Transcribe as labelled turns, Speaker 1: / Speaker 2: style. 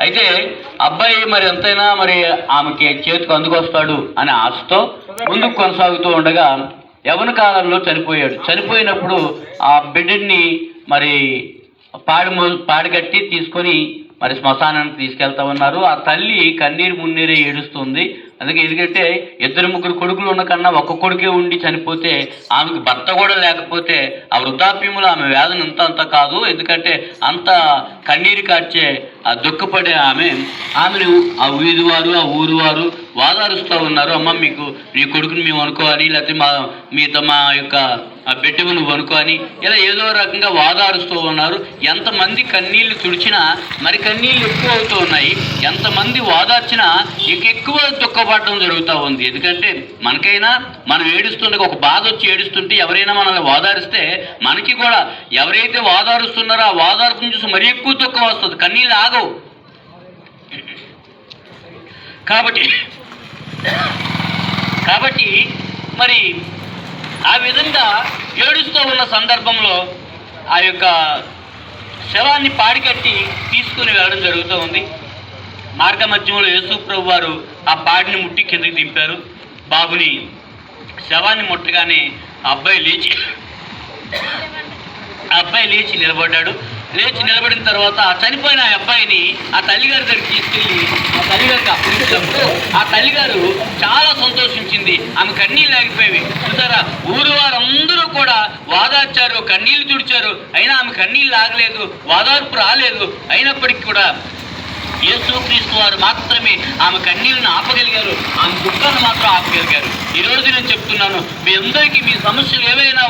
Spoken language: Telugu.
Speaker 1: అయితే అబ్బాయి మరి ఎంతైనా మరి ఆమెకి చేతికి అందుకొస్తాడు అనే ఆశతో ముందుకు కొనసాగుతూ ఉండగా యవ్వన కాలంలో చనిపోయాడు. చనిపోయినప్పుడు ఆ బిడ్డని మరి పాడిగట్టి తీసుకొని మరి శ్మశానానికి తీసుకెళ్తా ఉన్నారు. ఆ తల్లి కన్నీరు మున్నీరే ఏడుస్తుంది. అందుకే ఎందుకంటే 2-3 కొడుకులు ఉన్న కన్నా ఒక్క కొడుకే ఉండి చనిపోతే ఆమెకు భర్త కూడా లేకపోతే ఆ వృద్ధాప్యములో ఆమె వేదన అంత కాదు. ఎందుకంటే అంత కన్నీరు కార్చే ఆ దుఃఖపడే ఆమెను ఆ వీధివారు ఆ ఊరు వారు వాదారుస్తూ ఉన్నారు. అమ్మ మీకు నీ కొడుకుని మేము అనుకోవాలి, లేకపోతే మా యొక్క ఆ బిడ్డను నువ్వు అనుకోని ఇలా ఏదో రకంగా వాదారుస్తూ ఉన్నారు. ఎంతమంది కన్నీళ్లు తుడిచినా మరి కన్నీళ్ళు ఎక్కువ అవుతూ ఉన్నాయి. ఎంతమంది వాదార్చినా ఎక్కువ దుఃఖపడడం జరుగుతూ ఉంది. ఎందుకంటే మనకైనా మనం ఏడుస్తుండే ఒక బాధ వచ్చి ఏడుస్తుంటే ఎవరైనా మనల్ని వాదారిస్తే మనకి కూడా ఎవరైతే వాదారుస్తున్నారో ఆ వాదార్పును చూసి మరీ ఎక్కువ దుఃఖం వస్తుంది, కన్నీళ్ళు ఆగవు. కాబట్టి మరి ఆ విధంగా ఏడుస్తూ ఉన్న సందర్భంలో ఆ యొక్క శవాన్ని పాడికట్టి తీసుకుని వెళ్ళడం జరుగుతూ ఉంది. మార్గ మధ్యంలో యేసు ప్రభు వారు ఆ పాడిని ముట్టి కిందకి దింపారు. బాబుని శవాన్ని ముట్టగానే ఆ అబ్బాయి లేచి నిలబడ్డాడు. లేచి నిలబడిన తర్వాత చనిపోయిన ఆ అబ్బాయిని ఆ తల్లిగారి దగ్గరికి తీసుకెళ్ళి ఆ తల్లిగారికి అప్పగించినప్పుడు ఆ తల్లిగారు చాలా సంతోషించింది. ఆమె కన్నీళ్ళు ఆగిపోయేవి. చూసారా, ఊరు వారందరూ కూడా వాదార్చారు, కన్నీళ్లు తుడిచారు. అయినా ఆమె కన్నీళ్ళు ఆగలేదు, వాదార్పు రాలేదు. అయినప్పటికీ కూడా యేసుక్రీస్తు వారు మాత్రమే ఆమె కన్నీళ్ళను ఆపగలిగారు, ఆమె దుఃఖాన్ని మాత్రం ఆపగలిగారు. ఈరోజు నేను చెప్తున్నాను, మీ అందరికీ మీ సమస్యలు ఏవైనా